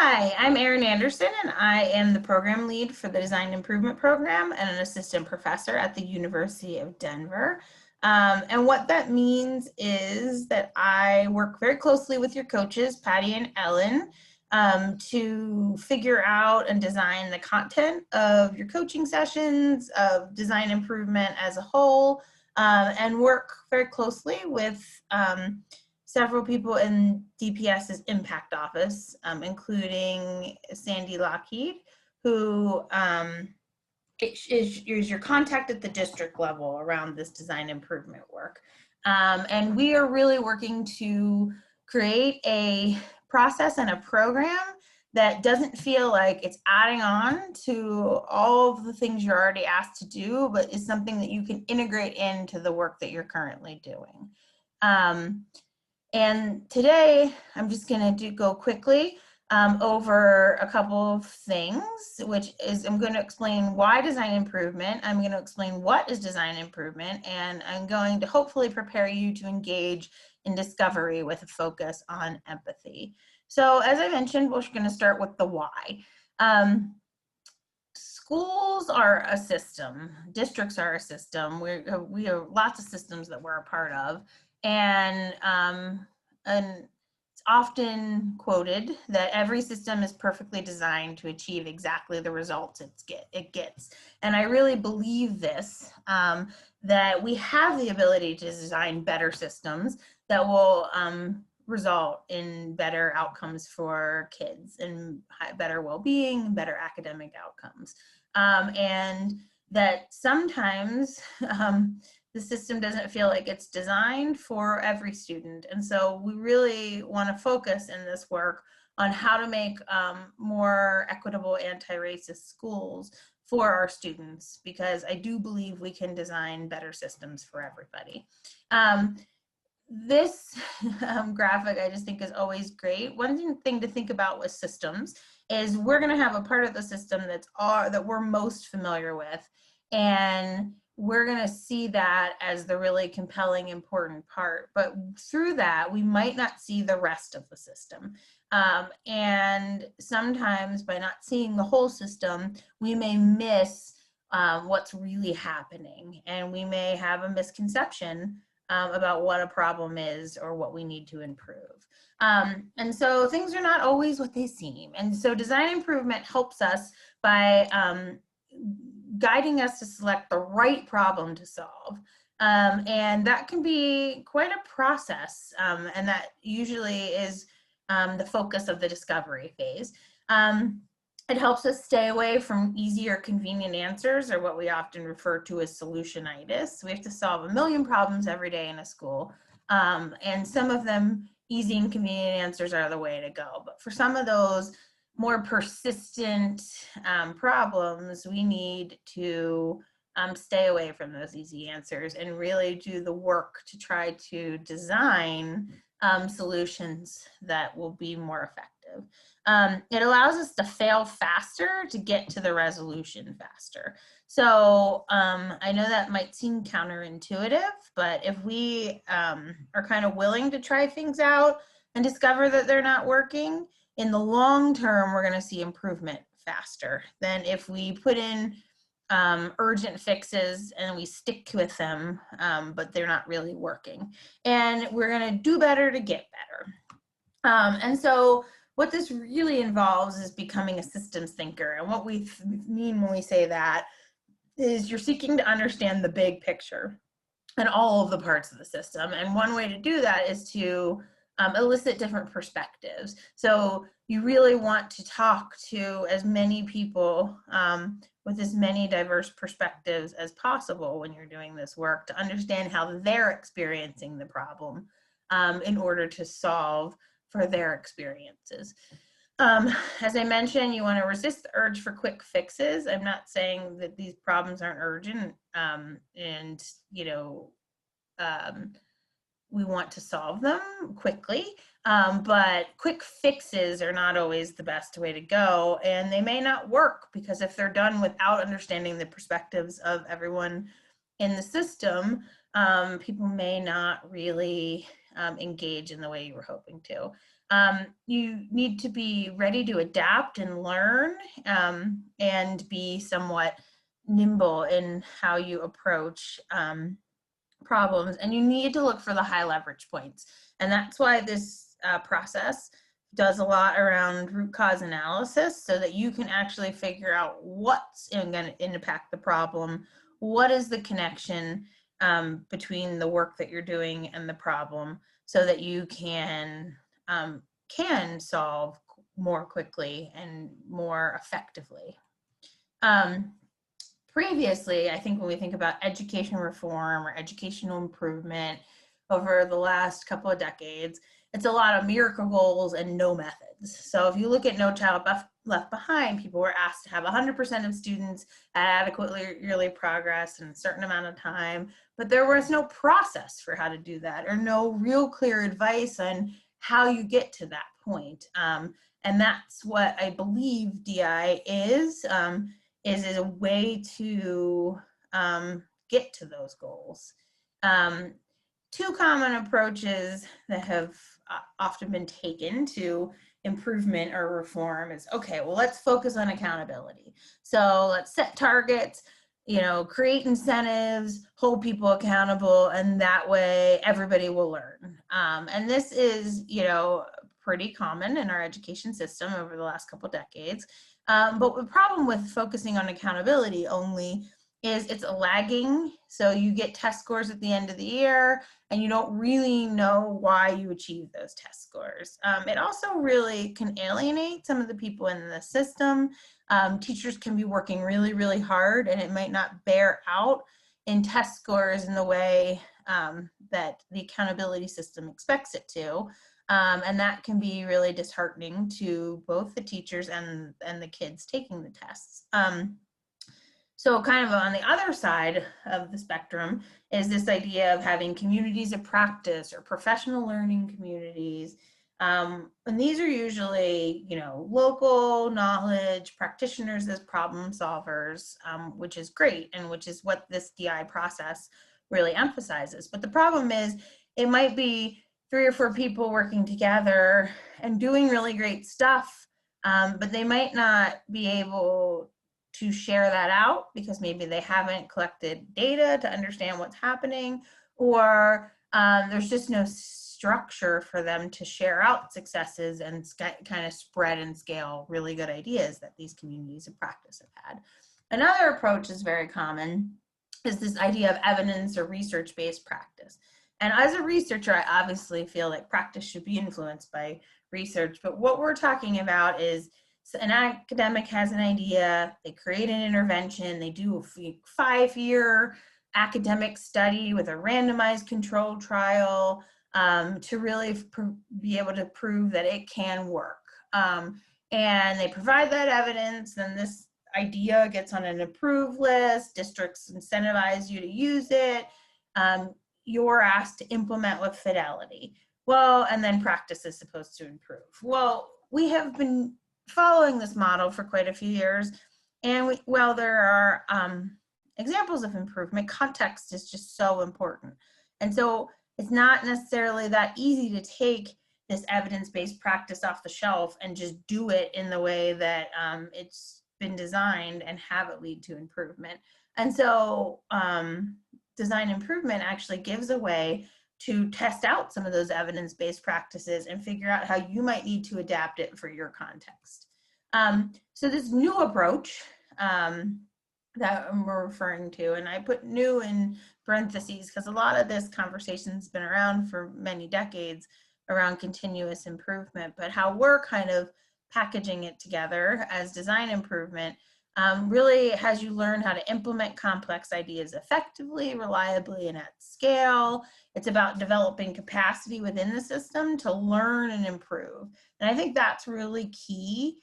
Hi, I'm Erin Anderson, and I am the program lead for the Design Improvement Program and an assistant professor at the University of Denver. And what that means is that I work very closely with your coaches, Patty and Ellen, to figure out and design the content of your coaching sessions, of design improvement as a whole, and work very closely with several people in DPS's impact office, including Sandy Lockheed, who is your contact at the district level around this design improvement work. And we are really working to create a process and a program that doesn't feel like it's adding on to all of the things you're already asked to do, but is something that you can integrate into the work that you're currently doing. And today, I'm just going to go quickly over a couple of things, which is I'm going to explain why design improvement, I'm going to explain what is design improvement, and I'm going to hopefully prepare you to engage in discovery with a focus on empathy. So as I mentioned, we're going to start with the why. Schools are a system, districts are a system, we have lots of systems that we're a part of. And it's often quoted that every system is perfectly designed to achieve exactly the results it gets. And I really believe this, that we have the ability to design better systems that will result in better outcomes for kids and better well-being, better academic outcomes. And that sometimes the system doesn't feel like it's designed for every student. And so we really want to focus in this work on how to make more equitable anti-racist schools for our students, because I do believe we can design better systems for everybody. This graphic I just think is always great. One thing to think about with systems is we're going to have a part of the system that we're most familiar with, and we're going to see that as the really compelling, important part. But through that, we might not see the rest of the system. And sometimes by not seeing the whole system, we may miss what's really happening, and we may have a misconception about what a problem is or what we need to improve. And so things are not always what they seem. And so design improvement helps us by guiding us to select the right problem to solve. And that can be quite a process. And that usually is the focus of the discovery phase. It helps us stay away from easy or convenient answers, or what we often refer to as solutionitis. We have to solve a million problems every day in a school. And some of them, easy and convenient answers are the way to go. But for some of those more persistent problems, we need to stay away from those easy answers and really do the work to try to design solutions that will be more effective. It allows us to fail faster to get to the resolution faster. So I know that might seem counterintuitive, but if we are kind of willing to try things out and discover that they're not working, in the long term, we're going to see improvement faster than if we put in urgent fixes and we stick with them, but they're not really working. And we're going to do better to get better. And so what this really involves is becoming a systems thinker. And what we mean when we say that is you're seeking to understand the big picture and all of the parts of the system. And one way to do that is to elicit different perspectives. So you really want to talk to as many people with as many diverse perspectives as possible when you're doing this work, to understand how they're experiencing the problem in order to solve for their experiences. As I mentioned, you want to resist the urge for quick fixes. I'm not saying that these problems aren't urgent, and we want to solve them quickly, but quick fixes are not always the best way to go, and they may not work because if they're done without understanding the perspectives of everyone in the system, people may not really engage in the way you were hoping to. You need to be ready to adapt and learn, and be somewhat nimble in how you approach problems. And you need to look for the high leverage points. And that's why this process does a lot around root cause analysis, so that you can actually figure out what's going to impact the problem. What is the connection between the work that you're doing and the problem, so that you can solve more quickly and more effectively. Previously, I think when we think about education reform or educational improvement over the last couple of decades, it's a lot of miracle goals and no methods. So if you look at No Child Left Behind, people were asked to have 100% of students at adequately yearly progress in a certain amount of time, but there was no process for how to do that, or no real clear advice on how you get to that point. And that's what I believe DI is a way to get to those goals. Two common approaches that have often been taken to improvement or reform is, okay, well, let's focus on accountability. So let's set targets, create incentives, hold people accountable, and that way everybody will learn. And this is, pretty common in our education system over the last couple decades. But the problem with focusing on accountability only is it's lagging. So you get test scores at the end of the year, and you don't really know why you achieved those test scores. It also really can alienate some of the people in the system. Teachers can be working really, really hard, and it might not bear out in test scores in the way that the accountability system expects it to. And that can be really disheartening to both the teachers and the kids taking the tests. So kind of on the other side of the spectrum is this idea of having communities of practice or professional learning communities. And these are usually, local knowledge practitioners as problem solvers, which is great, and which is what this DI process really emphasizes. But the problem is it might be 3 or 4 people working together and doing really great stuff, but they might not be able to share that out because maybe they haven't collected data to understand what's happening, or there's just no structure for them to share out successes and kind of spread and scale really good ideas that these communities of practice have had. Another approach is very common is this idea of evidence or research-based practice. And as a researcher, I obviously feel like practice should be influenced by research, but what we're talking about is an academic has an idea, they create an intervention, they do a 5-year academic study with a randomized controlled trial to really be able to prove that it can work. And they provide that evidence, then this idea gets on an approved list, districts incentivize you to use it, you're asked to implement with fidelity. Well, and then practice is supposed to improve. Well, we have been following this model for quite a few years, and while there are examples of improvement, context is just so important. And so it's not necessarily that easy to take this evidence-based practice off the shelf and just do it in the way that it's been designed and have it lead to improvement. And so design improvement actually gives a way to test out some of those evidence-based practices and figure out how you might need to adapt it for your context. So this new approach that we're referring to, and I put new in parentheses because a lot of this conversation's been around for many decades around continuous improvement, but how we're kind of packaging it together as design improvement really has you learn how to implement complex ideas effectively, reliably, and at scale. It's about developing capacity within the system to learn and improve. And I think that's really key,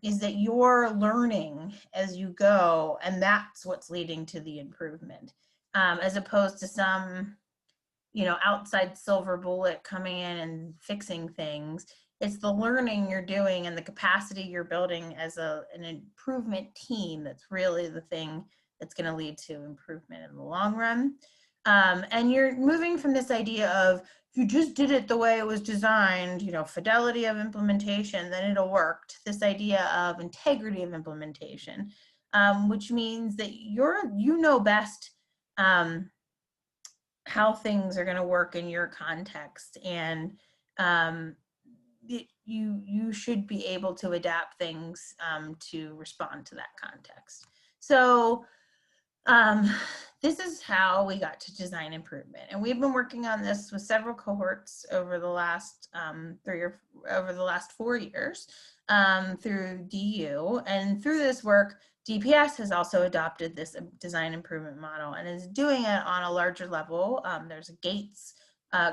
is that you're learning as you go, and that's what's leading to the improvement, as opposed to some, outside silver bullet coming in and fixing things. It's the learning you're doing and the capacity you're building as an improvement team that's really the thing that's going to lead to improvement in the long run. And you're moving from this idea of, if you just did it the way it was designed, you know, fidelity of implementation, then it'll work, to this idea of integrity of implementation, which means that you know best how things are going to work in your context, and you should be able to adapt things to respond to that context. So this is how we got to design improvement, and we've been working on this with several cohorts over the last 4 years through DU, and through this work, DPS has also adopted this design improvement model and is doing it on a larger level. There's a Gates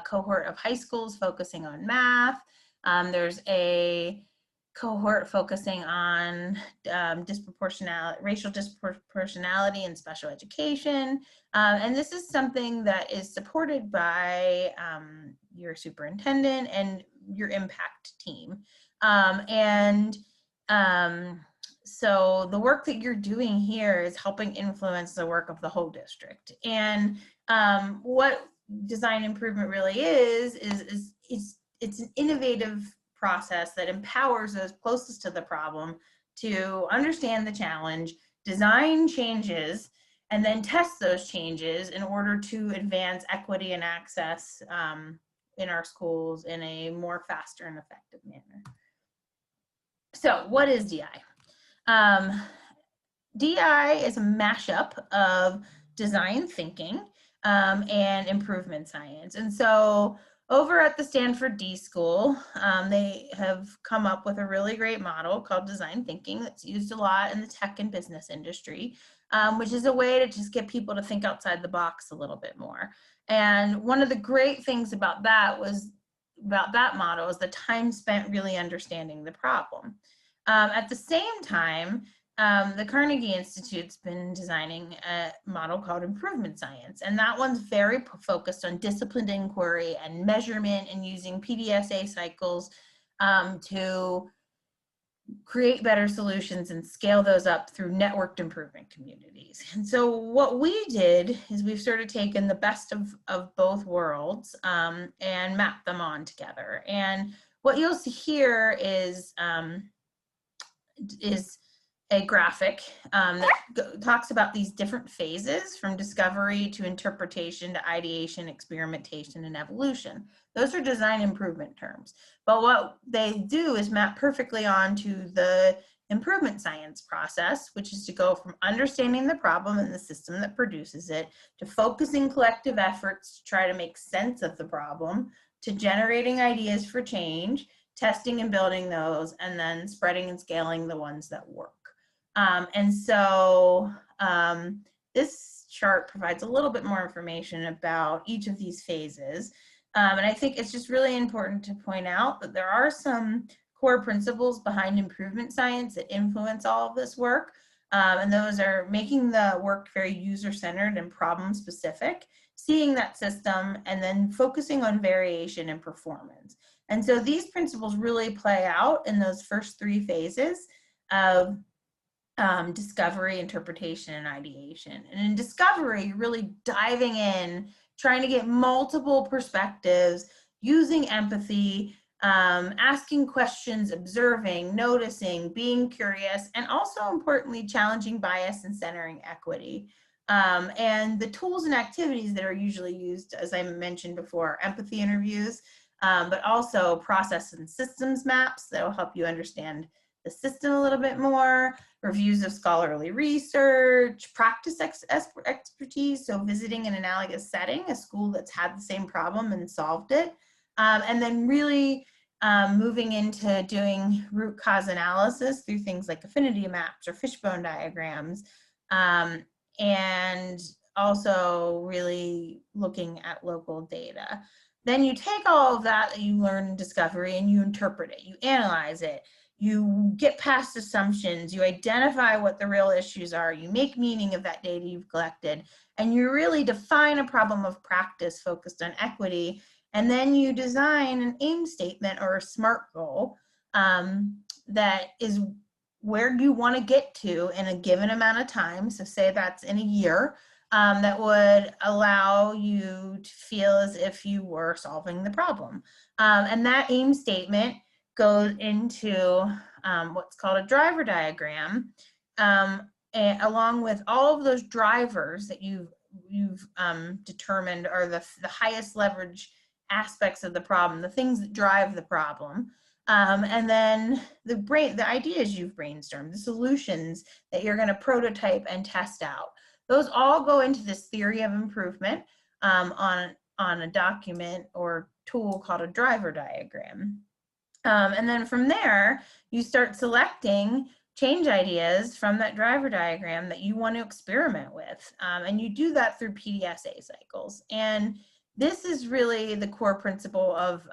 cohort of high schools focusing on math. There's a cohort focusing on racial disproportionality in special education. And this is something that is supported by your superintendent and your impact team. So the work that you're doing here is helping influence the work of the whole district. And what design improvement really is it's an innovative process that empowers those closest to the problem to understand the challenge, design changes, and then test those changes in order to advance equity and access in our schools in a more faster and effective manner. So what is DI? DI is a mashup of design thinking and improvement science. And so over at the Stanford D School, they have come up with a really great model called design thinking that's used a lot in the tech and business industry, which is a way to just get people to think outside the box a little bit more. And one of the great things about that model is the time spent really understanding the problem. At the same time, the Carnegie Institute's been designing a model called improvement science, and that one's very focused on disciplined inquiry and measurement and using PDSA cycles to create better solutions and scale those up through networked improvement communities. And so what we did is we've sort of taken the best of both worlds and mapped them on together. And what you'll see here is a graphic that talks about these different phases, from discovery to interpretation to ideation, experimentation, and evolution. Those are design improvement terms. But what they do is map perfectly onto the improvement science process, which is to go from understanding the problem and the system that produces it, to focusing collective efforts to try to make sense of the problem, to generating ideas for change, testing and building those, and then spreading and scaling the ones that work. This chart provides a little bit more information about each of these phases. And I think it's just really important to point out that there are some core principles behind improvement science that influence all of this work. And those are making the work very user-centered and problem-specific, seeing that system, and then focusing on variation and performance. And so these principles really play out in those first three phases of discovery, interpretation, and ideation. And in discovery, really diving in, trying to get multiple perspectives, using empathy, asking questions, observing, noticing, being curious, and also importantly, challenging bias and centering equity. And the tools and activities that are usually used, as I mentioned before, empathy interviews, but also process and systems maps that will help you understand the system a little bit more, reviews of scholarly research, practice expertise, so visiting an analogous setting, a school that's had the same problem and solved it, and then really moving into doing root cause analysis through things like affinity maps or fishbone diagrams, and also really looking at local data. Then you take all of that you learn in discovery and you interpret it, you analyze it, you get past assumptions, you identify what the real issues are, you make meaning of that data you've collected, and you really define a problem of practice focused on equity, and then you design an aim statement or a SMART goal that is where you want to get to in a given amount of time. So say that's in a year, that would allow you to feel as if you were solving the problem. And that aim statement goes into what's called a driver diagram, and along with all of those drivers that you've determined are the highest leverage aspects of the problem, the things that drive the problem. And then the ideas you've brainstormed, the solutions that you're going to prototype and test out. Those all go into this theory of improvement on a document or tool called a driver diagram. And then from there, you start selecting change ideas from that driver diagram that you want to experiment with. And you do that through PDSA cycles. And this is really the core principle of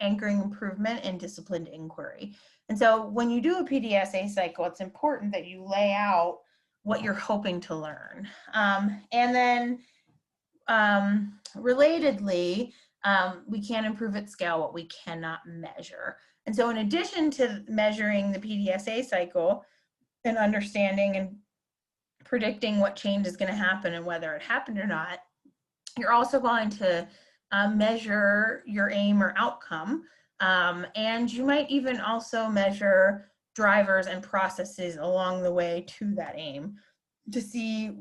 anchoring improvement and disciplined inquiry. And so when you do a PDSA cycle, it's important that you lay out what you're hoping to learn. And then relatedly, we can improve at scale what we cannot measure. And so in addition to measuring the PDSA cycle and understanding and predicting what change is going to happen and whether it happened or not, you're also going to measure your aim or outcome. And you might even also measure drivers and processes along the way to that aim to see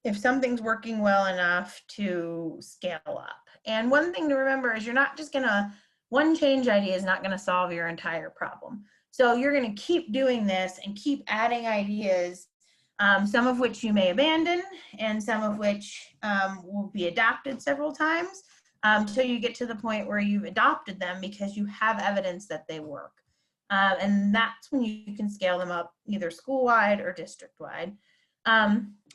if something's working well enough to scale up. And one thing to remember is you're not just gonna, one change idea is not gonna solve your entire problem. So you're gonna keep doing this and keep adding ideas, some of which you may abandon and some of which will be adopted several times until you get to the point where you've adopted them because you have evidence that they work. And that's when you can scale them up either school-wide or district-wide.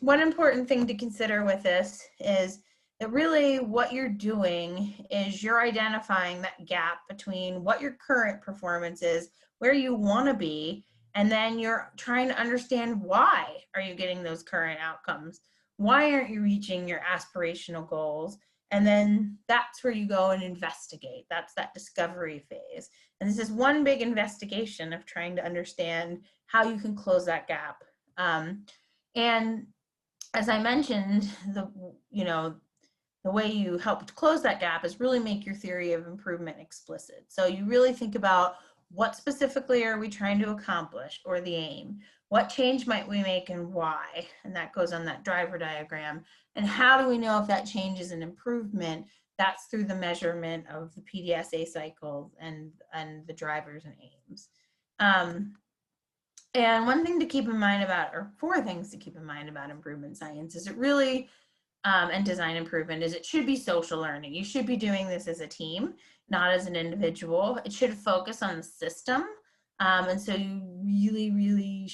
One important thing to consider with this is that really what you're doing is you're identifying that gap between what your current performance is, where you want to be, and then you're trying to understand why are you getting those current outcomes? Why aren't you reaching your aspirational goals? And then that's where you go and investigate. That's that discovery phase. And this is one big investigation of trying to understand how you can close that gap. And as I mentioned, the way you help to close that gap is really make your theory of improvement explicit. So you really think about what specifically are we trying to accomplish, or the aim? What change might we make and why? And that goes on that driver diagram. And how do we know if that change is an improvement? That's through the measurement of the PDSA cycles and the drivers and aims. And one thing to keep in mind about, or 4 things to keep in mind about improvement science is it really, and design improvement, is it should be social learning. You should be doing this as a team, not as an individual. It should focus on the system. And so you really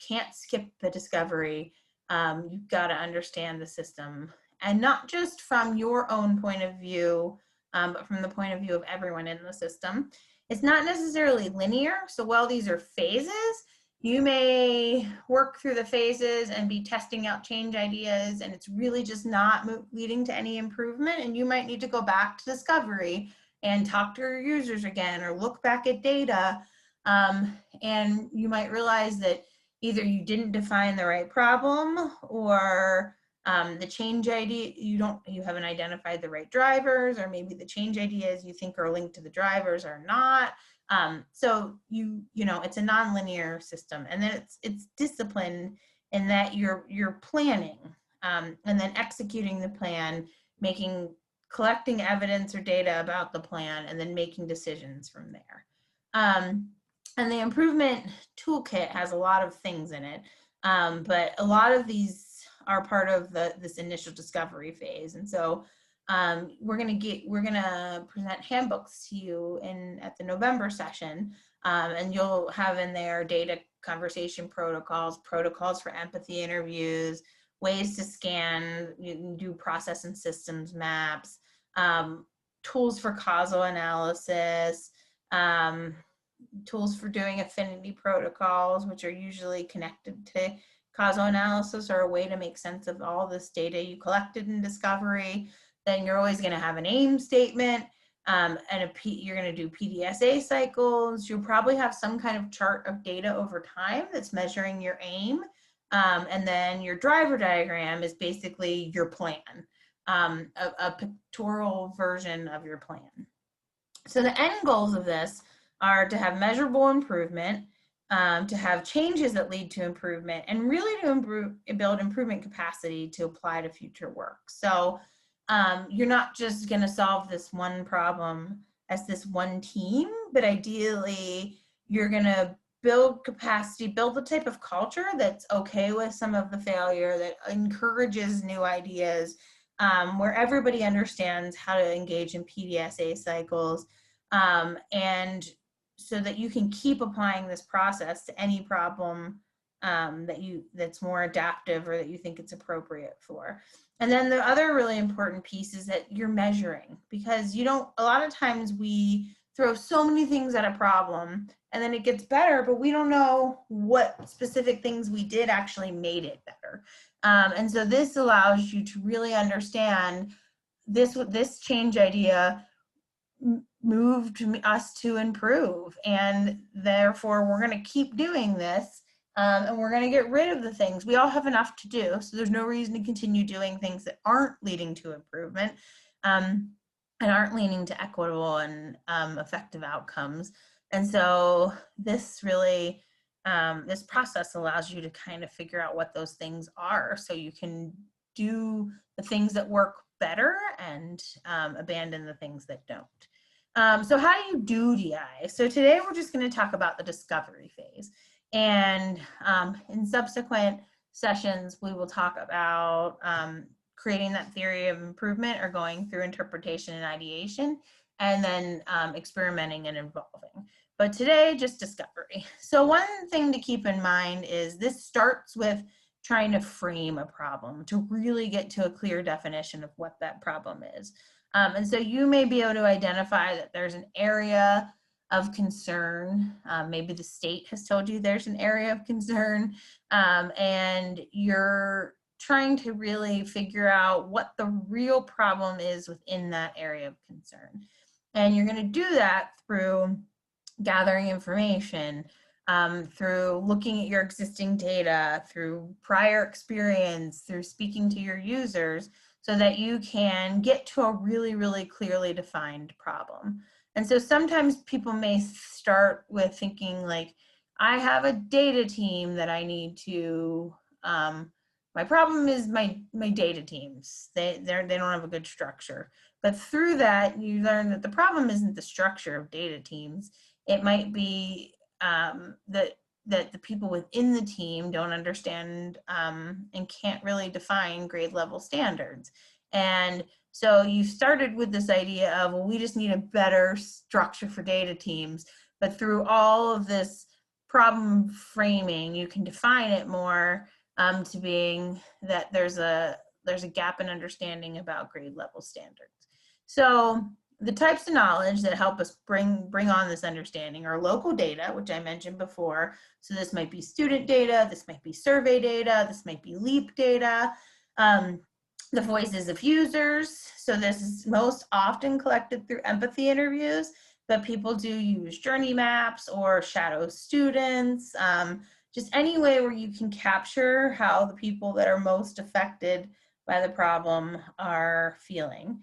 can't skip the discovery. You've got to understand the system, and not just from your own point of view, but from the point of view of everyone in the system. It's not necessarily linear. So while these are phases, you may work through the phases and be testing out change ideas, and it's really just not leading to any improvement. And you might need to go back to discovery and talk to your users again, or look back at data. And you might realize that either you didn't define the right problem, or the change idea, you haven't identified the right drivers, or maybe the change ideas you think are linked to the drivers are not. So it's a nonlinear system, and then it's discipline in that you're planning, and then executing the plan, collecting evidence or data about the plan, and then making decisions from there. And the improvement toolkit has a lot of things in it, but a lot of these are part of this initial discovery phase. And so we're gonna present handbooks to you at the November session, and you'll have in there data conversation protocols for empathy interviews, ways to scan, you can do process and systems maps, tools for causal analysis, tools for doing affinity protocols, which are usually connected to causal analysis, or a way to make sense of all this data you collected in discovery. Then you're always going to have an aim statement, and you're going to do PDSA cycles. You'll probably have some kind of chart of data over time that's measuring your aim. And then your driver diagram is basically your plan, a pictorial version of your plan. So the end goals of this are to have measurable improvement, to have changes that lead to improvement, and really to build improvement capacity to apply to future work. So you're not just going to solve this one problem as this one team, but ideally you're going to build capacity, build the type of culture that's okay with some of the failure, that encourages new ideas, where everybody understands how to engage in PDSA cycles, and so that you can keep applying this process to any problem that's more adaptive or that you think it's appropriate for. And then the other really important piece is that you're measuring, because a lot of times we throw so many things at a problem and then it gets better, but we don't know what specific things we did actually made it better. And so this allows you to really understand this change idea moved us to improve, and therefore we're going to keep doing this, and we're going to get rid of the things. We all have enough to do, so there's no reason to continue doing things that aren't leading to improvement, and aren't leading to equitable and effective outcomes. And so this really, this process allows you to kind of figure out what those things are, so you can do the things that work better and abandon the things that don't. So how do you do DI? So today we're just going to talk about the discovery phase. And in subsequent sessions, we will talk about creating that theory of improvement, or going through interpretation and ideation, and then experimenting and evolving. But today, just discovery. So one thing to keep in mind is this starts with trying to frame a problem, to really get to a clear definition of what that problem is. And so you may be able to identify that there's an area of concern. Maybe the state has told you there's an area of concern, and you're trying to really figure out what the real problem is within that area of concern. And you're going to do that through gathering information, through looking at your existing data, through prior experience, through speaking to your users, so that you can get to a really, really clearly defined problem. And so sometimes people may start with thinking like, I have a data team that I need to, my problem is my data teams. They don't have a good structure. But through that, you learn that the problem isn't the structure of data teams. It might be that the people within the team don't understand and can't really define grade level standards. And so you started with this idea of, well, we just need a better structure for data teams. But through all of this problem framing, you can define it more to being that there's a gap in understanding about grade level standards. So the types of knowledge that help us bring on this understanding are local data, which I mentioned before. So this might be student data, this might be survey data, this might be LEAP data, the voices of users. So this is most often collected through empathy interviews, but people do use journey maps or shadow students, just any way where you can capture how the people that are most affected by the problem are feeling.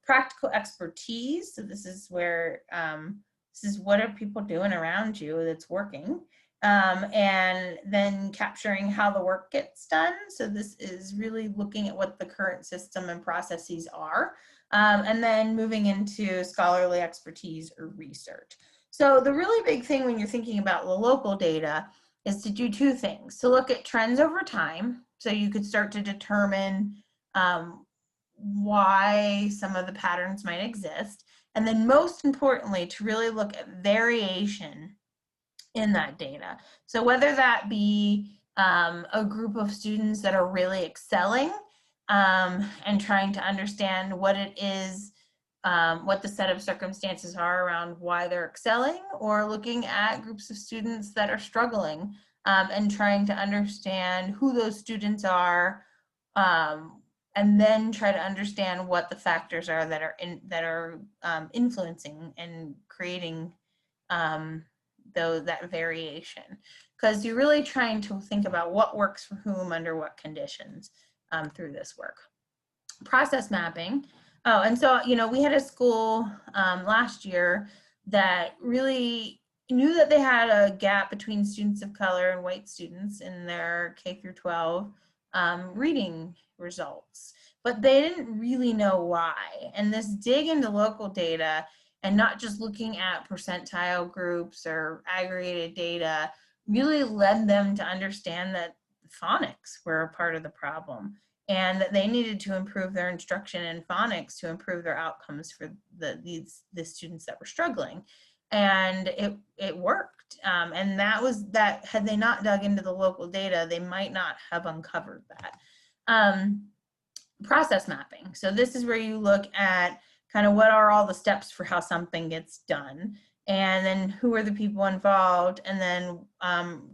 Practical expertise. So this is where, this is what are people doing around you that's working. And then capturing how the work gets done. So this is really looking at what the current system and processes are. And then moving into scholarly expertise or research. So the really big thing when you're thinking about the local data is to do two things. To look at trends over time. So you could start to determine why some of the patterns might exist. And then most importantly, to really look at variation in that data. So whether that be a group of students that are really excelling and trying to understand what it is, what the set of circumstances are around why they're excelling, or looking at groups of students that are struggling and trying to understand who those students are, and then try to understand what the factors are that are influencing and creating that variation. because you're really trying to think about what works for whom under what conditions through this work. Process mapping. Oh, and so, you know, we had a school last year that really knew that they had a gap between students of color and white students in their K through 12 reading results, but they didn't really know why. And this dig into local data and not just looking at percentile groups or aggregated data really led them to understand that phonics were a part of the problem, and that they needed to improve their instruction in phonics to improve their outcomes for the students that were struggling. And it worked. And that had they not dug into the local data, they might not have uncovered that. Process mapping. So this is where you look at kind of what are all the steps for how something gets done, and then who are the people involved, and then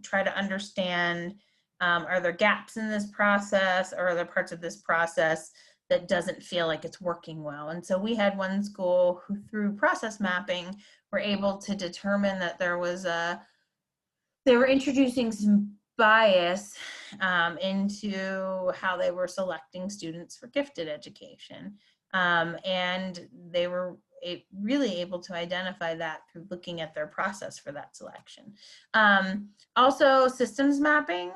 try to understand, are there gaps in this process, or are there parts of this process that doesn't feel like it's working well? And so we had one school who, through process mapping, were able to determine that they were introducing some bias into how they were selecting students for gifted education. And they were really able to identify that through looking at their process for that selection. Also, systems mapping,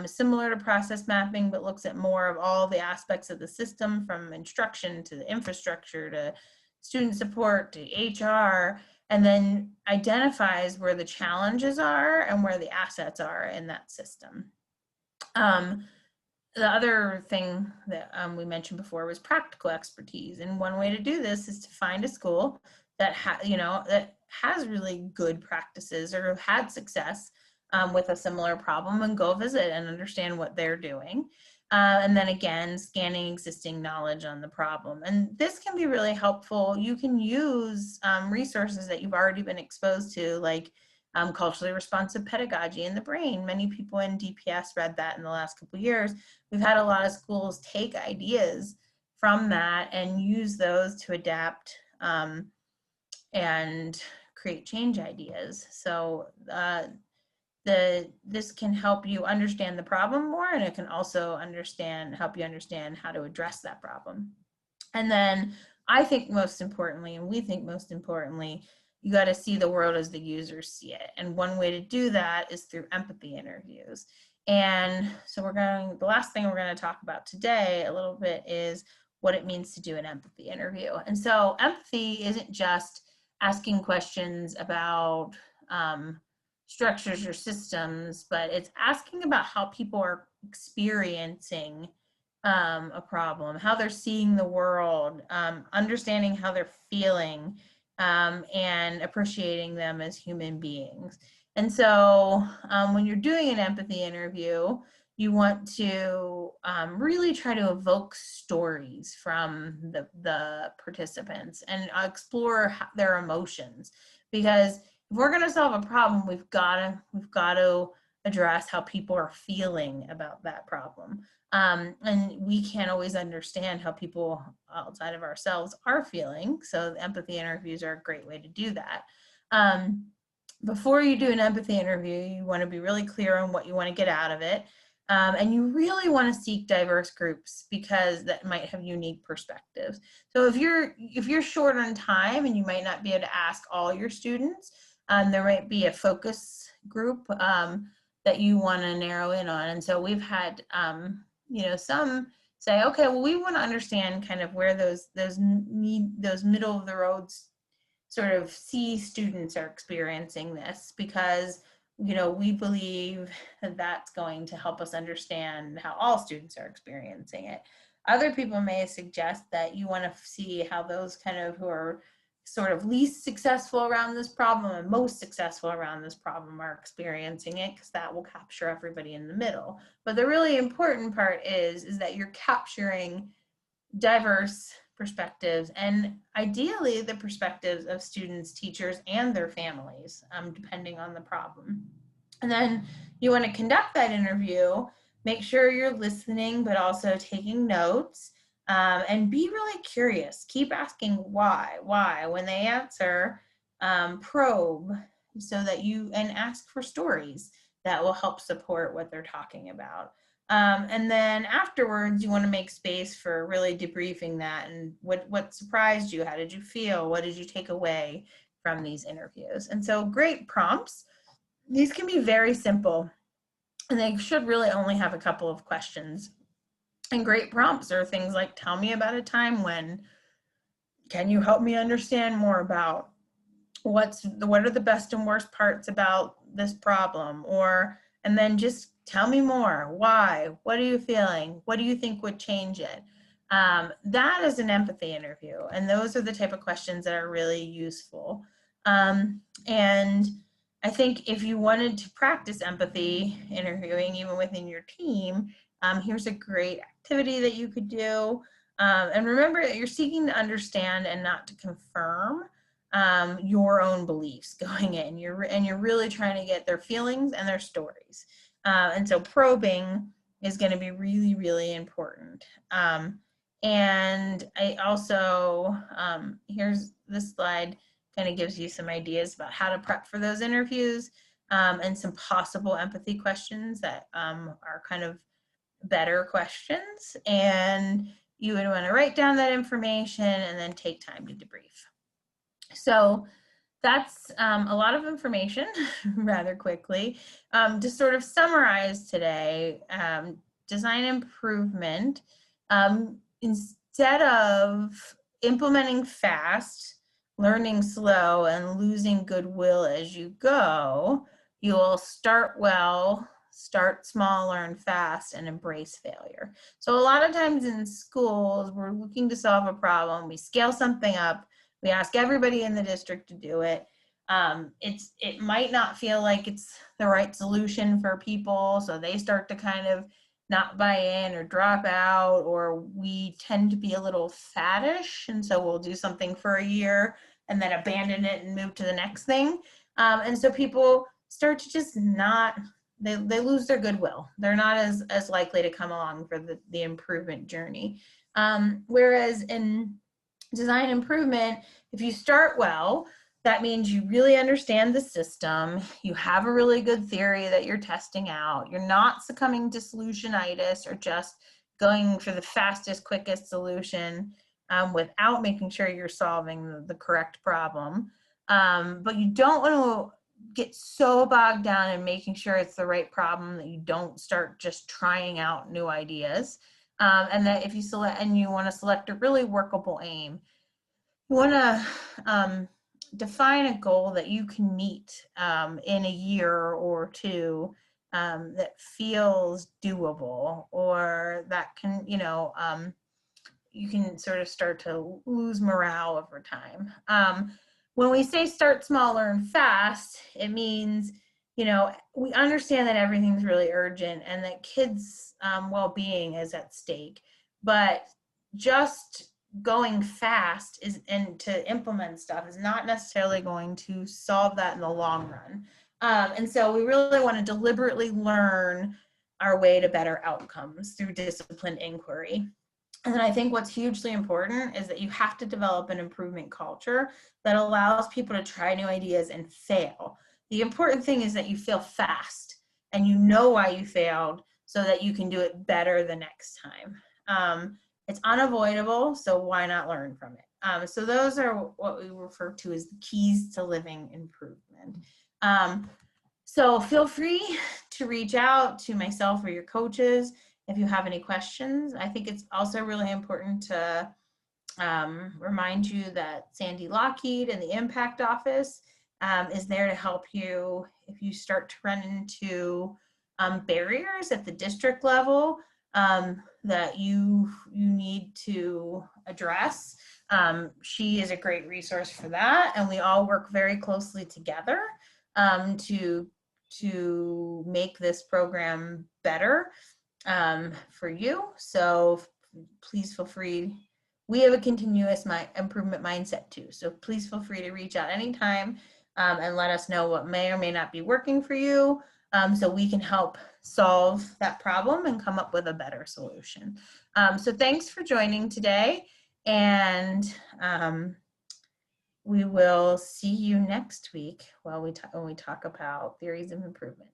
similar to process mapping, but looks at more of all the aspects of the system, from instruction to the infrastructure to student support to HR, and then identifies where the challenges are and where the assets are in that system. The other thing that we mentioned before was practical expertise. And one way to do this is to find a school that that has really good practices or have had success with a similar problem, and go visit and understand what they're doing. And then again, scanning existing knowledge on the problem. And this can be really helpful. You can use resources that you've already been exposed to, like culturally responsive pedagogy in the brain. Many people in DPS read that in the last couple of years. We've had a lot of schools take ideas from that and use those to adapt and create change ideas. So this can help you understand the problem more, and it can also help you understand how to address that problem. And then I think most importantly, and we think most importantly, you got to see the world as the users see it. And one way to do that is through empathy interviews. And so the last thing we're going to talk about today a little bit is what it means to do an empathy interview. And so empathy isn't just asking questions about structures or systems, but it's asking about how people are experiencing a problem, how they're seeing the world, understanding how they're feeling, and appreciating them as human beings. And so when you're doing an empathy interview, you want to really try to evoke stories from the participants and explore their emotions, because if we're going to solve a problem, we've got to address how people are feeling about that problem. And we can't always understand how people outside of ourselves are feeling. So the empathy interviews are a great way to do that. Before you do an empathy interview, you want to be really clear on what you want to get out of it. And you really want to seek diverse groups, because that might have unique perspectives. So if you're short on time and you might not be able to ask all your students, there might be a focus group that you want to narrow in on. And so we've had some say, okay, well, we want to understand kind of where those middle of the roads sort of C students are experiencing this, because we believe that that's going to help us understand how all students are experiencing it. Other people may suggest that you want to see how those kind of who are sort of least successful around this problem and most successful around this problem are experiencing it, because that will capture everybody in the middle. But the really important part is that you're capturing diverse perspectives, and ideally the perspectives of students, teachers, and their families, depending on the problem. And then you want to conduct that interview, make sure you're listening, but also taking notes, and be really curious. Keep asking why. When they answer, probe, so that and ask for stories. that will help support what they're talking about. And then afterwards, you want to make space for really debriefing that and what surprised you, how did you feel, what did you take away from these interviews. And so great prompts, these can be very simple, and they should really only have a couple of questions. And great prompts are things like, tell me about a time when, can you help me understand more about what are the best and worst parts about this problem? Or, and then just tell me more. Why? What are you feeling? What do you think would change it? That is an empathy interview. And those are the type of questions that are really useful. And I think if you wanted to practice empathy interviewing, even within your team, here's a great activity that you could do. And remember that you're seeking to understand and not to confirm your own beliefs going in. You're really trying to get their feelings and their stories. And so probing is going to be really, really important. And I also, here's this slide, kind of gives you some ideas about how to prep for those interviews, and some possible empathy questions that are kind of better questions. And you would want to write down that information and then take time to debrief. So that's a lot of information rather quickly. To sort of summarize today, design improvement, instead of implementing fast, learning slow, and losing goodwill as you go, you will start well, start small, learn fast, and embrace failure. So a lot of times in schools, we're looking to solve a problem, we scale something up, we ask everybody in the district to do it. It might not feel like it's the right solution for people, so they start to kind of not buy in or drop out, or we tend to be a little faddish, and so we'll do something for a year and then abandon it and move to the next thing. And so people start to just not, they lose their goodwill. They're not as likely to come along for the improvement journey. Whereas in design improvement, if you start well, that means you really understand the system, you have a really good theory that you're testing out, you're not succumbing to solutionitis or just going for the fastest, quickest solution without making sure you're solving the correct problem. But you don't want to get so bogged down in making sure it's the right problem that you don't start just trying out new ideas. And that if you select, and you want to select a really workable aim, you want to define a goal that you can meet in a year or two, that feels doable, or that can, you can sort of start to lose morale over time. When we say start small, learn fast, it means, we understand that everything's really urgent and that kids' well-being is at stake, but just going fast and to implement stuff is not necessarily going to solve that in the long run. And so we really want to deliberately learn our way to better outcomes through disciplined inquiry. And then I think what's hugely important is that you have to develop an improvement culture that allows people to try new ideas and fail. The important thing is that you fail fast and you know why you failed so that you can do it better the next time. It's unavoidable, so why not learn from it? So those are what we refer to as the keys to living improvement. So feel free to reach out to myself or your coaches if you have any questions. I think it's also really important to remind you that Sandy Lockheed and the Impact Office is there to help you if you start to run into barriers at the district level that you need to address. She is a great resource for that, and we all work very closely together to make this program better for you. So please feel free. We have a continuous improvement mindset too, so please feel free to reach out anytime and let us know what may or may not be working for you, so we can help solve that problem and come up with a better solution. So thanks for joining today, and we will see you next week when we talk about theories of improvement.